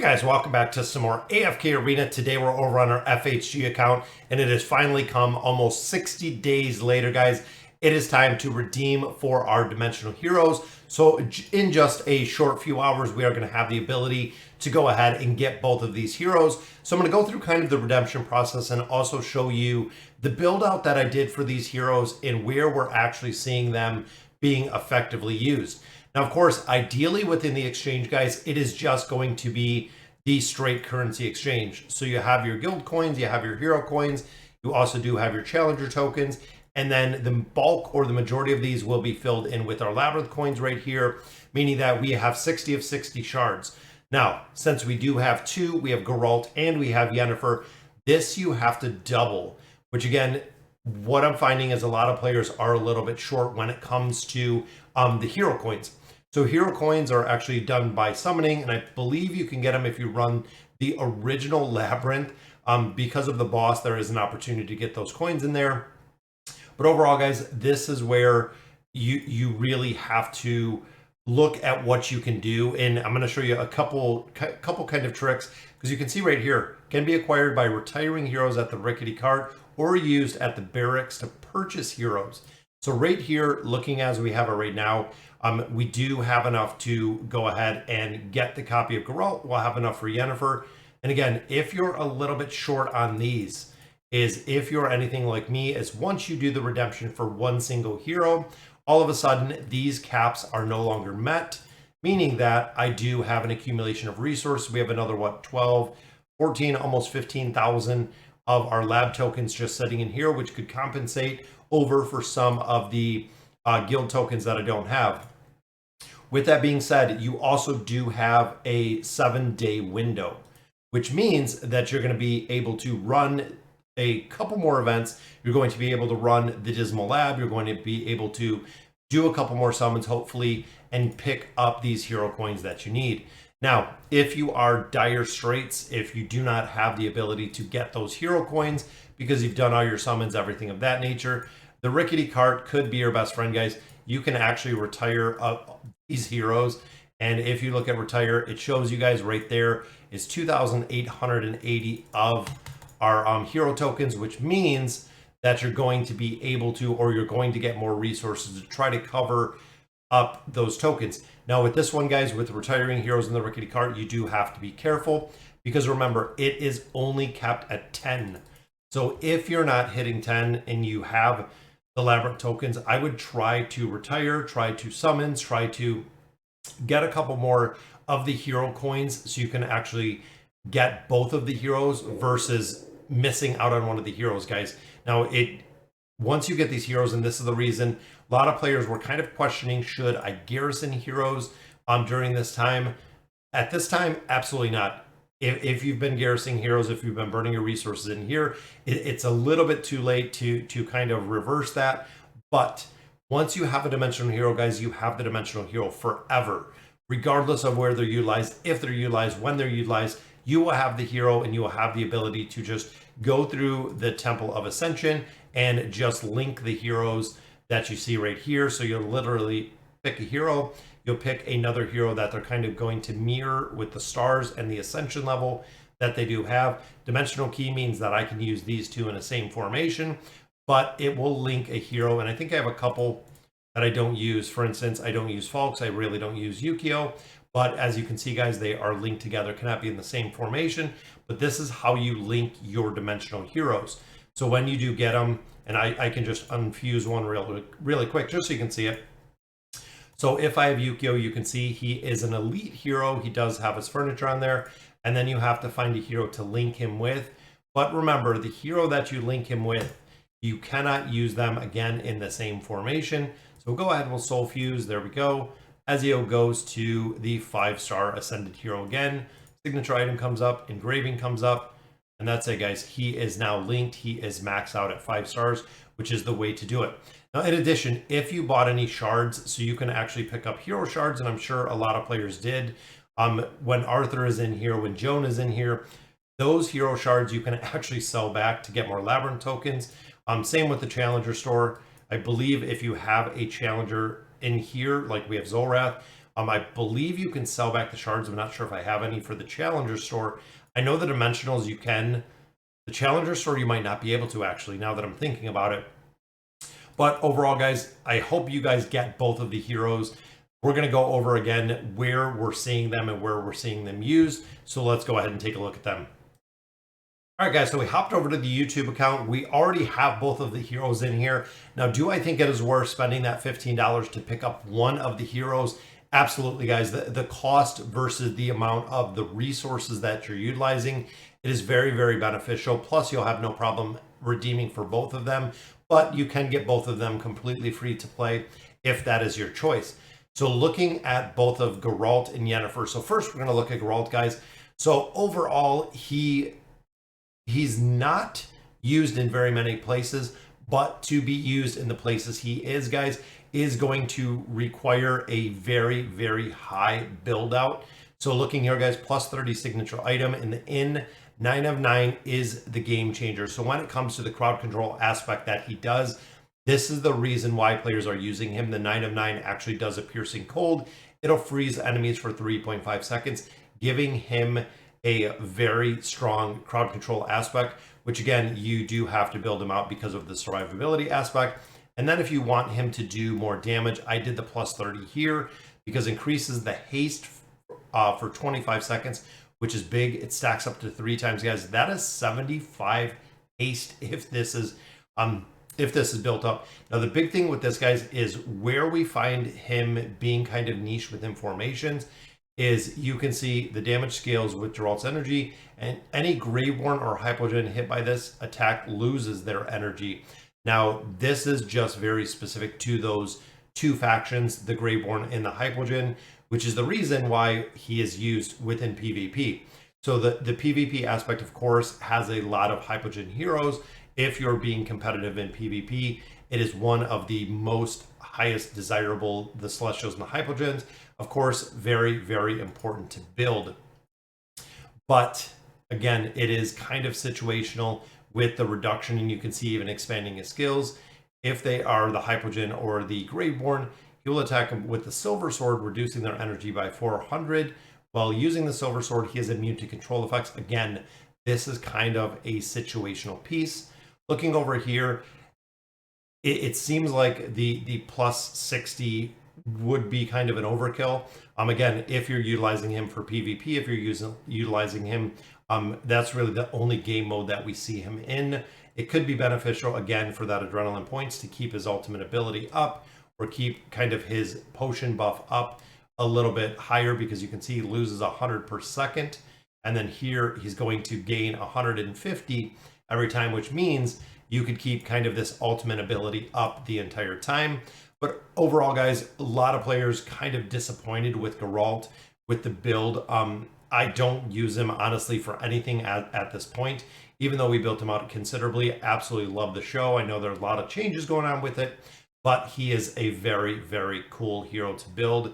Guys, welcome back to some more AFK Arena. Today we're over on our FHG account and it has finally come almost 60 days later, guys. It is time to redeem for our dimensional heroes. So in just a short few hours, we are going to have the ability to go ahead and get both of these heroes. So I'm going to go through kind of the redemption process and also show you the build out that I did for these heroes and where we're actually seeing them being effectively used. Now, of course, ideally within the exchange, guys, it is just going to be the straight currency exchange. So you have your guild coins, you have your hero coins, you also do have your challenger tokens, and then the bulk or the majority of these will be filled in with our labyrinth coins right here, meaning that we have 60 of 60 shards. Now, since we do have two, we have Geralt and we have Yennefer, this you have to double, which again, what I'm finding is a lot of players are a little bit short when it comes to the hero coins. So hero coins are actually done by summoning, and I believe you can get them if you run the original labyrinth. Because of the boss, there is an opportunity to get those coins in there. But overall, guys, this is where you really have to look at what you can do. And I'm going to show you a couple kind of tricks, because you can see right here, can be acquired by retiring heroes at the rickety cart or used at the barracks to purchase heroes. So right here, looking as we have it right now, we do have enough to go ahead and get the copy of Geralt. We'll have enough for Yennefer. And again, if you're a little bit short on these, is if you're anything like me, is once you do the redemption for one single hero, all of a sudden these caps are no longer met, meaning that I do have an accumulation of resources. We have another, what, 12, 14, almost 15,000 of our lab tokens just sitting in here, which could compensate over for some of the guild tokens that I don't have. With that being said, you also do have a 7-day window, which means that you're going to be able to run a couple more events. You're going to be able to run the Dismal Lab. You're going to be able to do a couple more summons, hopefully, and pick up these hero coins that you need. Now, if you are dire straits, if you do not have the ability to get those hero coins because you've done all your summons, everything of that nature, the rickety cart could be your best friend, guys. You can actually retire these heroes. And if you look at retire, it shows you guys right there is 2,880 of our hero tokens, which means that you're going to be able to, or you're going to get more resources to try to cover up those tokens. Now with this one, guys, with retiring heroes in the rickety cart, you do have to be careful, because remember, it is only capped at 10. So if you're not hitting 10 and you have the labyrinth tokens, I would try to retire, try to summons, try to get a couple more of the hero coins so you can actually get both of the heroes versus missing out on one of the heroes, guys. Now, once you get these heroes, and this is the reason a lot of players were kind of questioning, should I garrison heroes during this time? At this time, absolutely not. If you've been garrisoning heroes, if you've been burning your resources in here, it's a little bit too late to kind of reverse that. But once you have a dimensional hero, guys, you have the dimensional hero forever, regardless of where they're utilized, if they're utilized, when they're utilized. You will have the hero and you will have the ability to just go through the Temple of Ascension and just link the heroes that you see right here. So you'll literally pick a hero, you'll pick another hero that they're kind of going to mirror with the stars and the ascension level that they do have. Dimensional key means that I can use these two in the same formation, but it will link a hero. And I think I have a couple that I don't use. For instance, I don't use Falks. I really don't use Yukio. But as you can see, guys, they are linked together, cannot be in the same formation. But this is how you link your dimensional heroes. So when you do get them, and I can just unfuse one really quick just so you can see it. So if I have Yukio, you can see he is an elite hero. He does have his furniture on there. And then you have to find a hero to link him with. But remember, the hero that you link him with, you cannot use them again in the same formation. So go ahead, we'll soul fuse. There we go. Ezio goes to the 5-star ascended hero again. Signature item comes up, engraving comes up, and that's it, guys. He is now linked. He is maxed out at 5 stars, which is the way to do it. Now, in addition, if you bought any shards, so you can actually pick up hero shards, and I'm sure a lot of players did. When Arthur is in here, when Joan is in here, those hero shards you can actually sell back to get more labyrinth tokens. Same with the challenger store. I believe if you have a challenger in here, like we have Zolrath, I believe you can sell back the shards. I'm not sure if I have any for the Challenger store. I know the Dimensionals you can. The Challenger store you might not be able to, actually, now that I'm thinking about it. But overall, guys, I hope you guys get both of the heroes. We're going to go over again where we're seeing them and where we're seeing them used. So let's go ahead and take a look at them. All right, guys, so we hopped over to the YouTube account. We already have both of the heroes in here. Now, do I think it is worth spending that $15 to pick up one of the heroes? Absolutely, guys. The cost versus the amount of the resources that you're utilizing, it is very, very beneficial. Plus, you'll have no problem redeeming for both of them, but you can get both of them completely free to play if that is your choice. So looking at both of Geralt and Yennefer. So first, we're going to look at Geralt, guys. So overall, he's not used in very many places, but to be used in the places he is, guys, is going to require a very, very high build out. So looking here, guys, plus 30 signature item in the inn, 9 of 9 is the game changer. So when it comes to the crowd control aspect that he does, this is the reason why players are using him. The 9 of 9 actually does a piercing cold. It'll freeze enemies for 3.5 seconds, giving him a very strong crowd control aspect, which again, you do have to build him out because of the survivability aspect. And then if you want him to do more damage, I did the plus 30 here because increases the haste for 25 seconds, which is big. It stacks up to 3 times, guys. That is 75 haste if this is built up. Now, the big thing with this, guys, is where we find him being kind of niche within formations is you can see the damage scales with Geralt's energy, and any Graveborn or Hypogean hit by this attack loses their energy. Now, this is just very specific to those two factions, the Graveborn and the Hypogean, which is the reason why he is used within PvP. So the PvP aspect, of course, has a lot of Hypogean heroes. If you're being competitive in PvP, it is one of the most highest desirable, the Celestials and the Hypogeans. Of course, very, very important to build. But again, it is kind of situational with the reduction, and you can see even expanding his skills. If they are the Hypogean or the Graveborn, he will attack them with the Silver Sword, reducing their energy by 400. While using the Silver Sword, he is immune to control effects. Again, this is kind of a situational piece. Looking over here, it seems like the plus 60 would be kind of an overkill. Again, if you're utilizing him for PvP, if you're utilizing him, that's really the only game mode that we see him in. It could be beneficial, again, for that adrenaline points to keep his ultimate ability up or keep kind of his potion buff up a little bit higher, because you can see he loses 100 per second. And then here he's going to gain 150 every time, which means you could keep kind of this ultimate ability up the entire time. But overall, guys, a lot of players kind of disappointed with Geralt with the build. I don't use him, honestly, for anything at this point, even though we built him out considerably. Absolutely love the show. I know there's a lot of changes going on with it, but he is a very, very cool hero to build,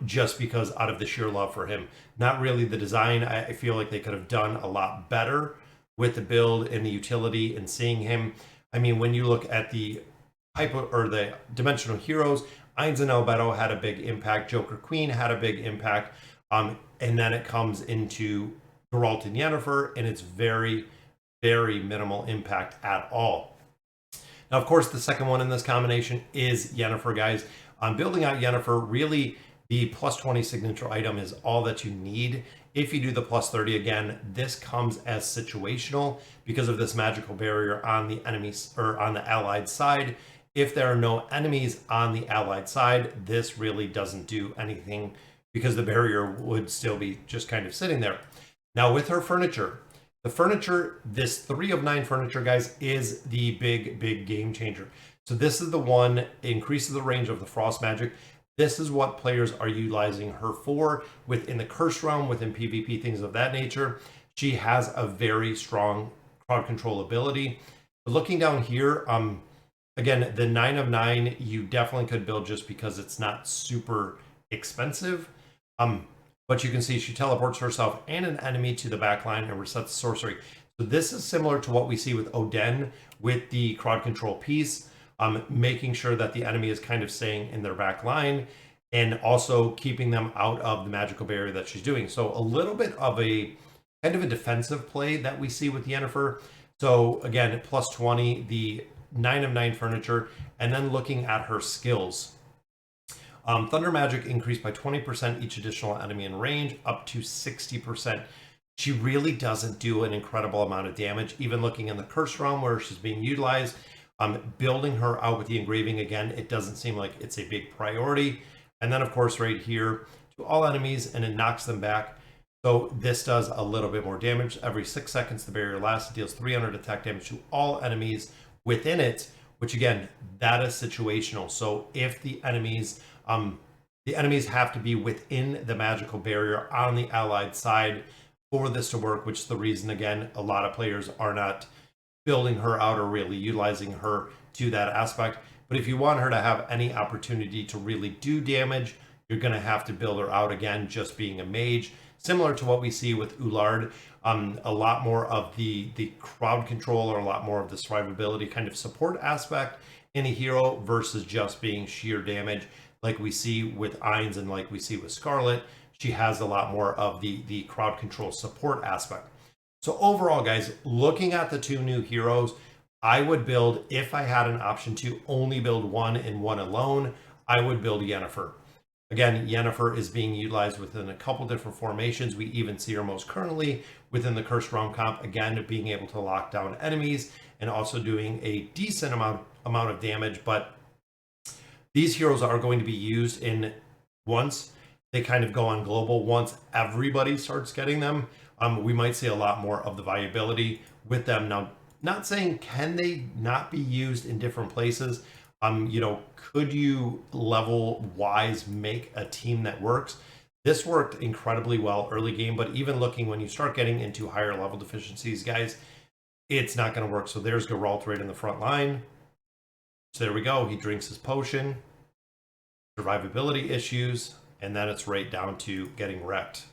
just because out of the sheer love for him. Not really the design. I feel like they could have done a lot better with the build and the utility and seeing him. I mean, when you look at the the dimensional heroes, Ainz and Albedo had a big impact. Joker Queen had a big impact. And then it comes into Geralt and Yennefer, and it's very, very minimal impact at all. Now, of course, the second one in this combination is Yennefer, guys. Building out Yennefer, really, the plus 20 signature item is all that you need. If you do the plus 30, again, this comes as situational because of this magical barrier on the enemies or on the allied side. If there are no enemies on the allied side, this really doesn't do anything because the barrier would still be just kind of sitting there. Now with her furniture, the furniture, this 3 of 9 furniture, guys, is the big, big game changer. So this is the one, it increases the range of the frost magic. This is what players are utilizing her for within the curse realm, within PvP, things of that nature. She has a very strong crowd control ability. But looking down here, again, the 9 of 9, you definitely could build just because it's not super expensive. But you can see she teleports herself and an enemy to the back line and resets the sorcery. So this is similar to what we see with Odin with the crowd control piece, making sure that the enemy is kind of staying in their back line. and also keeping them out of the magical barrier that she's doing. So a little bit of a kind of a defensive play that we see with Yennefer. So again, plus 20, the 9 of 9 furniture, and then looking at her skills. Thunder Magic increased by 20% each additional enemy in range, up to 60%. She really doesn't do an incredible amount of damage. Even looking in the Curse Realm where she's being utilized, building her out with the engraving again, it doesn't seem like it's a big priority. And then of course right here, to all enemies, and it knocks them back. So this does a little bit more damage. Every 6 seconds the barrier lasts, it deals 300 attack damage to all enemies within it, which again, that is situational. So if the enemies have to be within the magical barrier on the allied side for this to work, which is the reason, again, a lot of players are not building her out or really utilizing her to that aspect. But if you want her to have any opportunity to really do damage, you're going to have to build her out again, just being a mage. Similar to what we see with Ullard, a lot more of the crowd control, or a lot more of the survivability kind of support aspect in a hero versus just being sheer damage like we see with Ainz and like we see with Scarlet. She has a lot more of the crowd control support aspect. So overall, guys, looking at the two new heroes, I would build, if I had an option to only build one and one alone, I would build Yennefer. Again, Yennefer is being utilized within a couple different formations. We even see her most currently within the Cursed Realm comp, again, being able to lock down enemies and also doing a decent amount of damage. But these heroes are going to be used in once they kind of go on global, once everybody starts getting them, we might see a lot more of the viability with them. Now, not saying can they not be used in different places. Could you level wise make a team that works? This worked incredibly well early game, but even looking when you start getting into higher level deficiencies, guys, it's not going to work. So there's Geralt right in the front line. So there we go. He drinks his potion, survivability issues, and then it's right down to getting wrecked.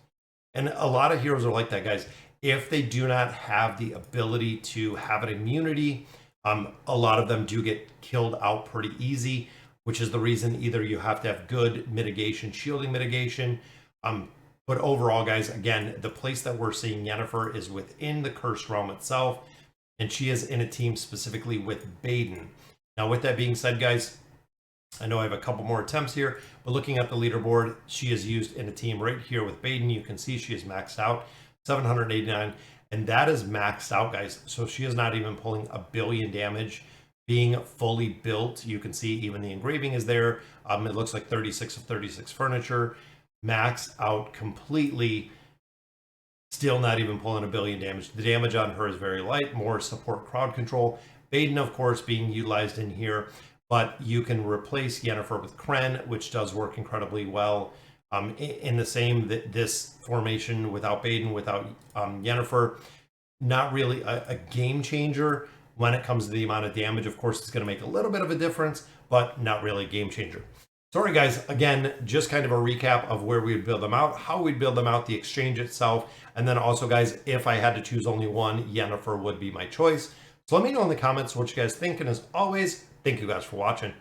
And a lot of heroes are like that, guys. If they do not have the ability to have an immunity, a lot of them do get killed out pretty easy, which is the reason either you have to have good mitigation, shielding mitigation. But overall, guys, again, the place that we're seeing Yennefer is within the Cursed Realm itself, and she is in a team specifically with Baden. Now, with that being said, guys, I know I have a couple more attempts here, but looking at the leaderboard, she is used in a team right here with Baden. You can see she is maxed out, 789, and that is maxed out, guys. So she is not even pulling 1 billion damage, being fully built. You can see even the engraving is there. It looks like 36 of 36 furniture, maxed out completely, still not even pulling 1 billion damage. The damage on her is very light, more support crowd control. Baden, of course, being utilized in here, but you can replace Yennefer with Kren, which does work incredibly well. In the same, this formation without Baden, without Yennefer, not really a game changer when it comes to the amount of damage. Of course, it's going to make a little bit of a difference, but not really a game changer. Sorry, guys. Again, just kind of a recap of where we would build them out, how we'd build them out, the exchange itself, and then also, guys, if I had to choose only one, Yennefer would be my choice. So let me know in the comments what you guys think, and as always, thank you guys for watching.